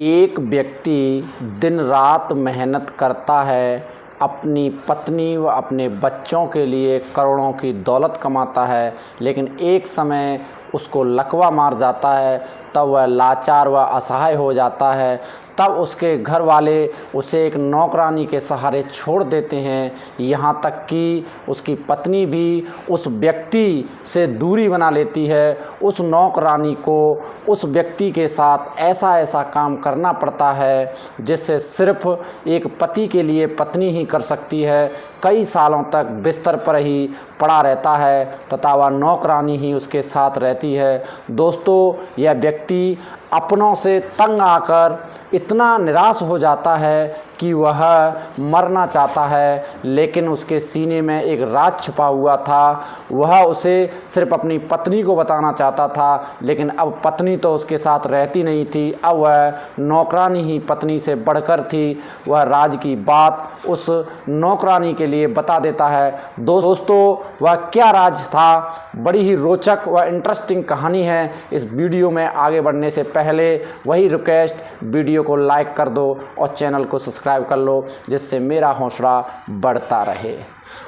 एक व्यक्ति दिन रात मेहनत करता है, अपनी पत्नी व अपने बच्चों के लिए करोड़ों की दौलत कमाता है, लेकिन एक समय उसको लकवा मार जाता है। तब वह लाचार व असहाय हो जाता है। तब उसके घर वाले उसे एक नौकरानी के सहारे छोड़ देते हैं। यहाँ तक कि उसकी पत्नी भी उस व्यक्ति से दूरी बना लेती है। उस नौकरानी को उस व्यक्ति के साथ ऐसा ऐसा काम करना पड़ता है जिससे सिर्फ एक पति के लिए पत्नी ही कर सकती है। कई सालों तक बिस्तर पर ही पड़ा रहता है तथा वह नौकरानी ही उसके साथ रहती है। दोस्तों, यह व्यक्ति अपनों से तंग आकर इतना निराश हो जाता है कि वह मरना चाहता है, लेकिन उसके सीने में एक राज छुपा हुआ था। वह उसे सिर्फ अपनी पत्नी को बताना चाहता था, लेकिन अब पत्नी तो उसके साथ रहती नहीं थी। अब वह नौकरानी ही पत्नी से बढ़कर थी। वह राज की बात उस नौकरानी के लिए बता देता है। दोस्तों, वह क्या राज था? बड़ी ही रोचक व इंटरेस्टिंग कहानी है। इस वीडियो में आगे बढ़ने से पहले वही रिक्वेस्ट, वीडियो को लाइक कर दो और चैनल को सब्सक्राइब कर लो, जिससे मेरा हौसला बढ़ता रहे।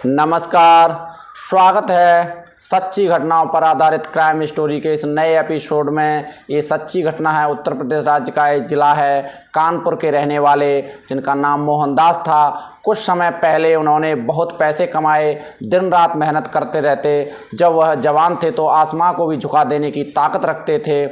नमस्कार, स्वागत है सच्ची घटनाओं पर आधारित क्राइम स्टोरी के इस नए एपिसोड में। ये सच्ची घटना है, उत्तर प्रदेश राज्य का एक ज़िला है कानपुर के रहने वाले, जिनका नाम मोहनदास था। कुछ समय पहले उन्होंने बहुत पैसे कमाए, दिन रात मेहनत करते रहते। जब वह जवान थे तो आसमां को भी झुका देने की ताकत रखते थे।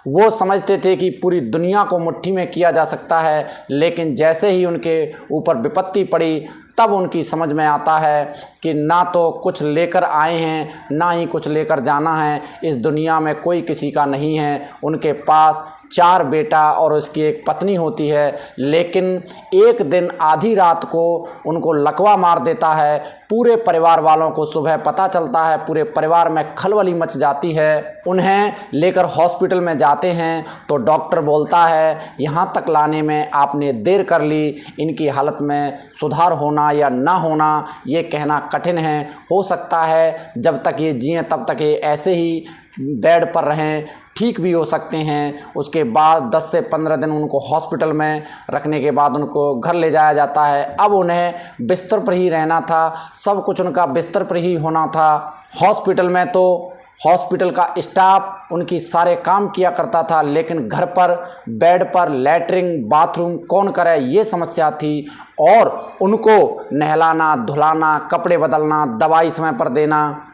वो समझते थे कि पूरी दुनिया को मुट्ठी में किया जा सकता है, लेकिन जैसे ही उनके ऊपर विपत्ति पड़ी तब उनकी समझ में आता है कि ना तो कुछ लेकर आए हैं, ना ही कुछ लेकर जाना है। इस दुनिया में कोई किसी का नहीं है। उनके पास 4 बेटा और उसकी एक पत्नी होती है, लेकिन एक दिन आधी रात को उनको लकवा मार देता है। पूरे परिवार वालों को सुबह पता चलता है, पूरे परिवार में खलबली मच जाती है। उन्हें लेकर हॉस्पिटल में जाते हैं तो डॉक्टर बोलता है, यहाँ तक लाने में आपने देर कर ली। इनकी हालत में सुधार होना या ना होना ये कहना कठिन है। हो सकता है जब तक ये जिएं तब तक ये ऐसे ही बेड पर रहें, ठीक भी हो सकते हैं। उसके बाद 10 से 15 दिन उनको हॉस्पिटल में रखने के बाद उनको घर ले जाया जाता है। अब उन्हें बिस्तर पर ही रहना था, सब कुछ उनका बिस्तर पर ही होना था। हॉस्पिटल में तो हॉस्पिटल का स्टाफ उनकी सारे काम किया करता था, लेकिन घर पर बेड पर लैट्रिन बाथरूम कौन करे, ये समस्या थी। और उनको नहलाना, धुलाना, कपड़े बदलना, दवाई समय पर देना,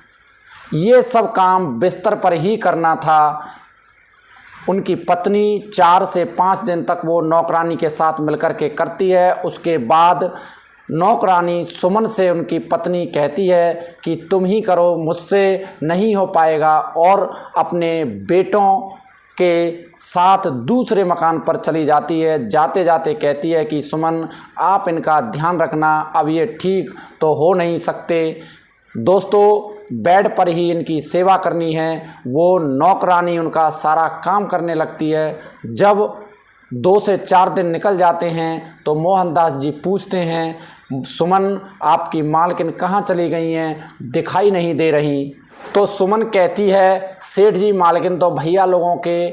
ये सब काम बिस्तर पर ही करना था। उनकी पत्नी 4 से 5 दिन तक वो नौकरानी के साथ मिलकर के करती है। उसके बाद नौकरानी सुमन से उनकी पत्नी कहती है कि तुम ही करो, मुझसे नहीं हो पाएगा, और अपने बेटों के साथ दूसरे मकान पर चली जाती है। जाते जाते कहती है कि सुमन, आप इनका ध्यान रखना, अब ये ठीक तो हो नहीं सकते। दोस्तों, बेड पर ही इनकी सेवा करनी है। वो नौकरानी उनका सारा काम करने लगती है। जब 2 से 4 दिन निकल जाते हैं तो मोहनदास जी पूछते हैं, सुमन, आपकी मालकिन कहाँ चली गई हैं, दिखाई नहीं दे रही। तो सुमन कहती है, सेठ जी, मालकिन तो भैया लोगों के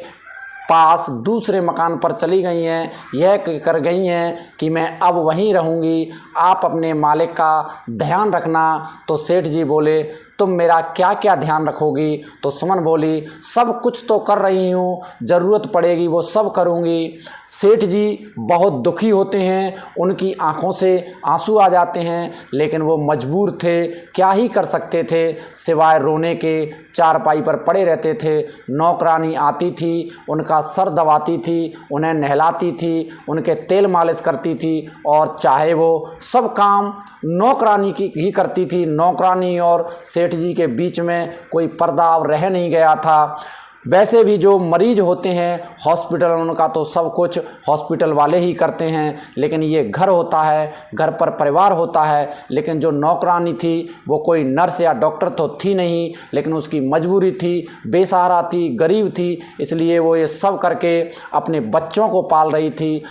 पास दूसरे मकान पर चली गई हैं, यह कर गई हैं कि मैं अब वहीं रहूँगी, आप अपने मालिक का ध्यान रखना। तो सेठ जी बोले, तुम मेरा क्या क्या ध्यान रखोगी? तो सुमन बोली, सब कुछ तो कर रही हूँ, ज़रूरत पड़ेगी वो सब करूँगी। सेठ जी बहुत दुखी होते हैं, उनकी आंखों से आंसू आ जाते हैं, लेकिन वो मजबूर थे, क्या ही कर सकते थे सिवाय रोने के। चारपाई पर पड़े रहते थे। नौकरानी आती थी, उनका सर दबाती थी, उन्हें नहलाती थी, उनके तेल मालिश करती थी, और चाहे वो सब काम नौकरानी की ही करती थी। नौकरानी और सेठ जी के बीच में कोई पर्दा अब रह नहीं गया था। वैसे भी जो मरीज होते हैं हॉस्पिटल, उनका तो सब कुछ हॉस्पिटल वाले ही करते हैं, लेकिन ये घर होता है, घर पर परिवार होता है। लेकिन जो नौकरानी थी वो कोई नर्स या डॉक्टर तो थी नहीं, लेकिन उसकी मजबूरी थी, बेसहारा थी, गरीब थी, इसलिए वो ये सब करके अपने बच्चों को पाल रही थी।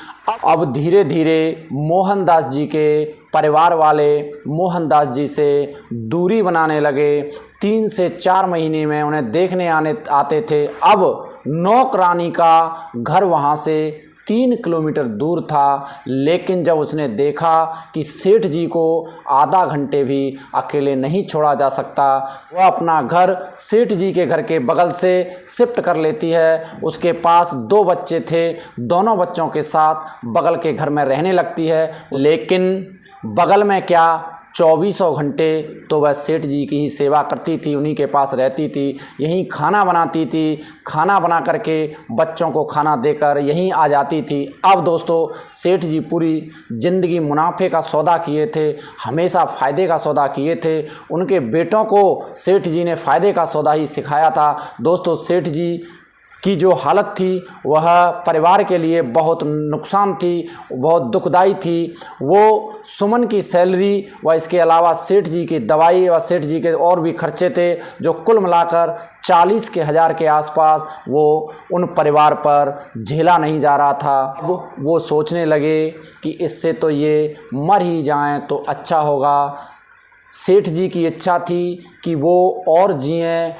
अब धीरे धीरे मोहनदास जी के परिवार वाले मोहनदास जी से दूरी बनाने लगे। 3 से 4 महीने में उन्हें देखने आते थे। अब नौकरानी का घर वहाँ से 3 किलोमीटर दूर था, लेकिन जब उसने देखा कि सेठ जी को आधा घंटे भी अकेले नहीं छोड़ा जा सकता, वह अपना घर सेठ जी के घर के बगल से शिफ्ट कर लेती है। उसके पास 2 बच्चे थे, दोनों बच्चों के साथ बगल के घर में रहने लगती है। लेकिन बगल में क्या, 24 घंटे तो वह सेठ जी की ही सेवा करती थी, उन्हीं के पास रहती थी, यहीं खाना बनाती थी, खाना बना करके बच्चों को खाना देकर यहीं आ जाती थी। अब दोस्तों, सेठ जी पूरी ज़िंदगी मुनाफे का सौदा किए थे, हमेशा फ़ायदे का सौदा किए थे। उनके बेटों को सेठ जी ने फ़ायदे का सौदा ही सिखाया था। दोस्तों, सेठ जी की जो हालत थी वह परिवार के लिए बहुत नुकसान थी, बहुत दुखदाई थी। वो सुमन की सैलरी व इसके अलावा सेठ जी की दवाई व सेठ जी के और भी खर्चे थे, जो कुल मिलाकर 40,000 के आसपास वो उन परिवार पर झेला नहीं जा रहा था। अब वो सोचने लगे कि इससे तो ये मर ही जाएं तो अच्छा होगा। सेठ जी की इच्छा थी कि वो और जिएं,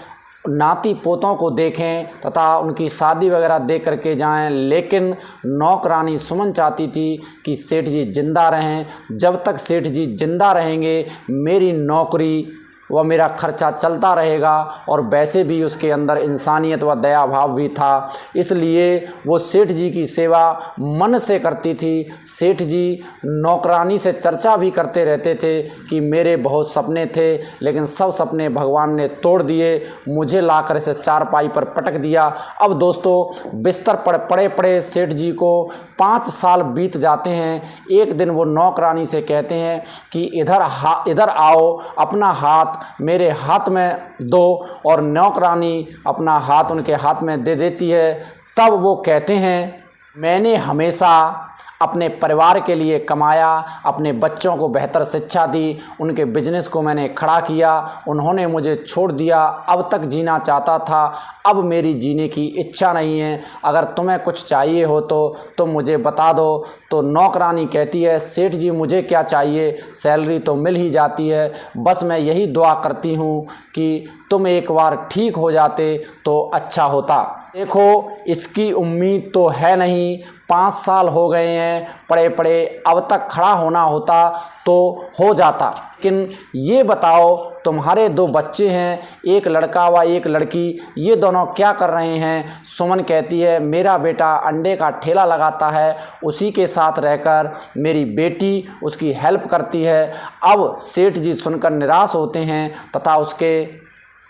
नाती पोतों को देखें तथा उनकी शादी वगैरह देख करके जाएं, लेकिन नौकरानी सुमन चाहती थी कि सेठ जी जिंदा रहें। जब तक सेठ जी जिंदा रहेंगे मेरी नौकरी व मेरा खर्चा चलता रहेगा, और वैसे भी उसके अंदर इंसानियत व दया भाव भी था, इसलिए वो सेठ जी की सेवा मन से करती थी। सेठ जी नौकरानी से चर्चा भी करते रहते थे कि मेरे बहुत सपने थे, लेकिन सब सपने भगवान ने तोड़ दिए, मुझे लाकर इसे चारपाई पर पटक दिया। अब दोस्तों, बिस्तर पर पड़े पड़े सेठ जी को 5 साल बीत जाते हैं। एक दिन वो नौकरानी से कहते हैं कि इधर आओ, अपना हाथ मेरे हाथ में दो, और नौकरानी अपना हाथ उनके हाथ में दे देती है। तब वो कहते हैं, मैंने हमेशा अपने परिवार के लिए कमाया, अपने बच्चों को बेहतर शिक्षा दी, उनके बिजनेस को मैंने खड़ा किया, उन्होंने मुझे छोड़ दिया। अब तक जीना चाहता था, अब मेरी जीने की इच्छा नहीं है, अगर तुम्हें कुछ चाहिए हो तो तुम मुझे बता दो। तो नौकरानी कहती है, सेठ जी मुझे क्या चाहिए, सैलरी तो मिल ही जाती है, बस मैं यही दुआ करती हूँ कि तुम एक बार ठीक हो जाते तो अच्छा होता। देखो, इसकी उम्मीद तो है नहीं, 5 साल हो गए हैं पड़े पड़े, अब तक खड़ा होना होता तो हो जाता। लेकिन ये बताओ, तुम्हारे 2 बच्चे हैं, एक लड़का व एक लड़की, ये दोनों क्या कर रहे हैं? सुमन कहती है, मेरा बेटा अंडे का ठेला लगाता है, उसी के साथ रहकर मेरी बेटी उसकी हेल्प करती है। अब सेठ जी सुनकर निराश होते हैं तथा उसके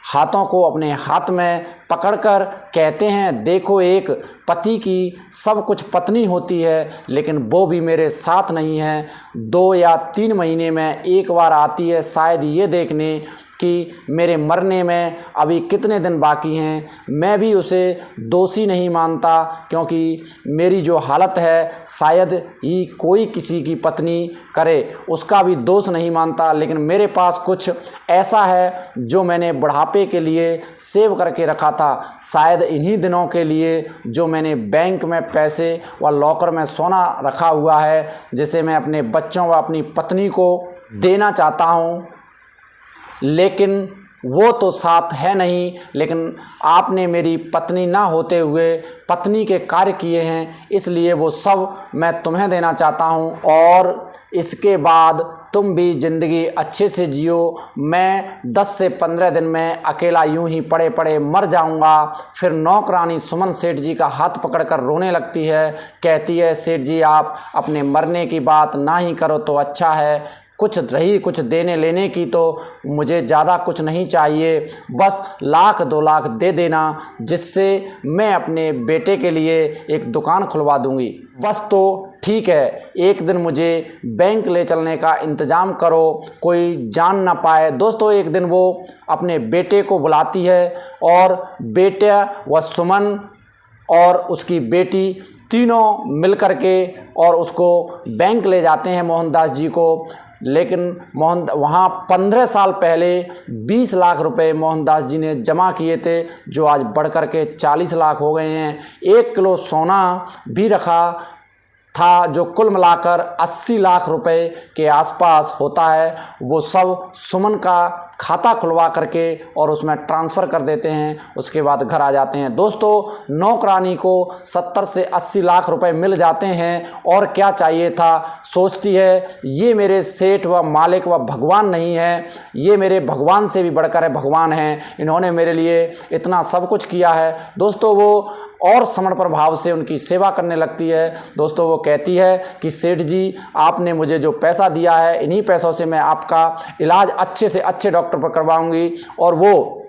हाथों को अपने हाथ में पकड़कर कहते हैं, देखो, एक पति की सब कुछ पत्नी होती है, लेकिन वो भी मेरे साथ नहीं है। 2 या 3 महीने में एक बार आती है, शायद ये देखने कि मेरे मरने में अभी कितने दिन बाकी हैं। मैं भी उसे दोषी नहीं मानता, क्योंकि मेरी जो हालत है शायद ही कोई किसी की पत्नी करे, उसका भी दोष नहीं मानता। लेकिन मेरे पास कुछ ऐसा है जो मैंने बुढ़ापे के लिए सेव करके रखा था, शायद इन्हीं दिनों के लिए जो मैंने बैंक में पैसे व लॉकर में सोना रखा हुआ है, जिसे मैं अपने बच्चों व अपनी पत्नी को देना चाहता हूँ। लेकिन वो तो साथ है नहीं, लेकिन आपने मेरी पत्नी ना होते हुए पत्नी के कार्य किए हैं, इसलिए वो सब मैं तुम्हें देना चाहता हूँ, और इसके बाद तुम भी ज़िंदगी अच्छे से जियो। मैं 10 से 15 दिन में अकेला यूं ही पड़े पड़े मर जाऊंगा। फिर नौकरानी सुमन सेठ जी का हाथ पकड़कर रोने लगती है, कहती है, सेठ जी आप अपने मरने की बात ना ही करो तो अच्छा है, कुछ देने लेने की तो मुझे ज़्यादा कुछ नहीं चाहिए, बस 1,00,000 2 लाख दे देना, जिससे मैं अपने बेटे के लिए एक दुकान खुलवा दूंगी। बस तो ठीक है, एक दिन मुझे बैंक ले चलने का इंतज़ाम करो, कोई जान ना पाए। दोस्तों, एक दिन वो अपने बेटे को बुलाती है, और बेटा व सुमन और उसकी बेटी तीनों मिल कर के और उसको बैंक ले जाते हैं मोहनदास जी को। लेकिन वहाँ 15 साल पहले 20 लाख रुपए मोहनदास जी ने जमा किए थे, जो आज बढ़ कर के 40 लाख हो गए हैं। 1 किलो सोना भी रखा, था, जो कुल मिलाकर 80 लाख रुपए के आसपास होता है, वो सब सुमन का खाता खुलवा करके और उसमें ट्रांसफ़र कर देते हैं। उसके बाद घर आ जाते हैं। दोस्तों, नौकरानी को 70 से 80 लाख रुपए मिल जाते हैं और क्या चाहिए था। सोचती है ये मेरे सेठ व मालिक व भगवान नहीं है, ये मेरे भगवान से भी बढ़कर भगवान हैं, इन्होंने मेरे लिए इतना सब कुछ किया है। दोस्तों, वो और समर्पण भाव से उनकी सेवा करने लगती है। दोस्तों, वो कहती है कि सेठ जी, आपने मुझे जो पैसा दिया है, इन्हीं पैसों से मैं आपका इलाज अच्छे से अच्छे डॉक्टर पर करवाऊंगी। और वो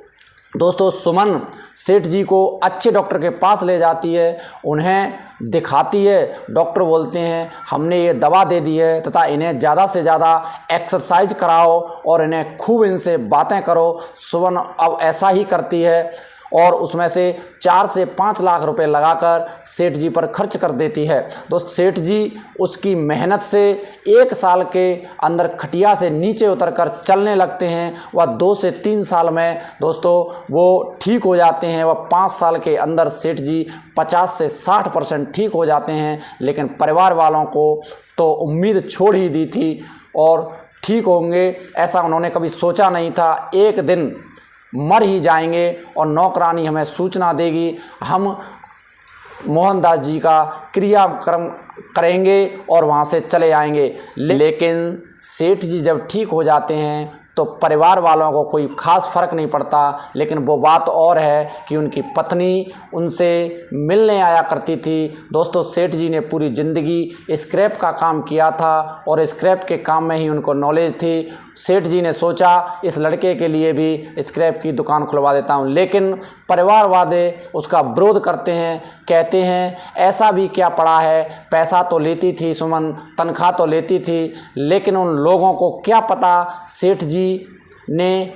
दोस्तों सुमन सेठ जी को अच्छे डॉक्टर के पास ले जाती है, उन्हें दिखाती है। डॉक्टर बोलते हैं हमने ये दवा दे दी है तथा इन्हें ज़्यादा से ज़्यादा एक्सरसाइज कराओ और इन्हें खूब इनसे बातें करो। सुमन अब ऐसा ही करती है और उसमें से 4 से 5 लाख रुपए लगाकर सेठ जी पर खर्च कर देती है। दोस्त, सेठ जी उसकी मेहनत से 1 साल के अंदर खटिया से नीचे उतरकर चलने लगते हैं। वह 2 से 3 साल में दोस्तों वो ठीक हो जाते हैं। वह 5 साल के अंदर सेठ जी 50 से 60% ठीक हो जाते हैं। लेकिन परिवार वालों को तो उम्मीद छोड़ ही दी थी और ठीक होंगे ऐसा उन्होंने कभी सोचा नहीं था। एक दिन मर ही जाएंगे और नौकरानी हमें सूचना देगी, हम मोहनदास जी का क्रियाक्रम करेंगे और वहाँ से चले आएंगे। लेकिन सेठ जी जब ठीक हो जाते हैं तो परिवार वालों को कोई ख़ास फ़र्क नहीं पड़ता। लेकिन वो बात और है कि उनकी पत्नी उनसे मिलने आया करती थी। दोस्तों, सेठ जी ने पूरी ज़िंदगी स्क्रैप का काम किया था और स्क्रैप के काम में ही उनको नॉलेज थी। सेठ जी ने सोचा इस लड़के के लिए भी स्क्रैप की दुकान खुलवा देता हूँ, लेकिन परिवार वाले उसका विरोध करते हैं। कहते हैं ऐसा भी क्या पड़ा है, पैसा तो लेती थी सुमन, तनख्वाह तो लेती थी, लेकिन उन लोगों को क्या पता सेठ जी ने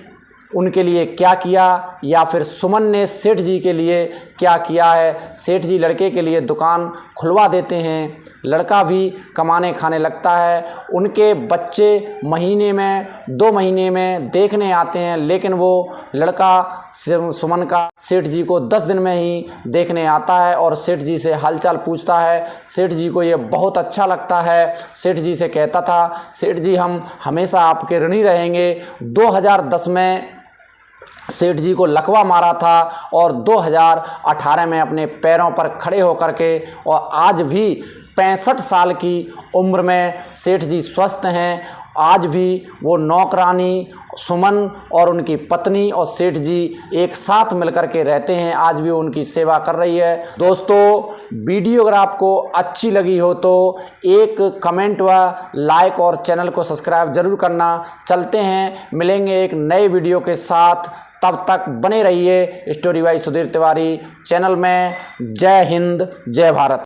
उनके लिए क्या किया या फिर सुमन ने सेठ जी के लिए क्या किया है। सेठ जी लड़के के लिए दुकान खुलवा देते हैं, लड़का भी कमाने खाने लगता है। उनके बच्चे महीने में 2 महीने में देखने आते हैं, लेकिन वो लड़का सुमन का सेठ जी को 10 दिन में ही देखने आता है और सेठ जी से हालचाल पूछता है। सेठ जी को ये बहुत अच्छा लगता है। सेठ जी से कहता था सेठ जी हम हमेशा आपके ऋणी रहेंगे। 2010 में सेठ जी को लकवा मारा था और 2018 में अपने पैरों पर खड़े होकर के और आज भी 65 साल की उम्र में सेठ जी स्वस्थ हैं। आज भी वो नौकरानी सुमन और उनकी पत्नी और सेठ जी एक साथ मिलकर के रहते हैं। आज भी उनकी सेवा कर रही है। दोस्तों, वीडियो अगर आपको अच्छी लगी हो तो एक कमेंट व लाइक और चैनल को सब्सक्राइब जरूर करना। चलते हैं, मिलेंगे एक नए वीडियो के साथ। तब तक बने रहिए story by Sudhir Tiwari channel में। जय हिंद, जय भारत।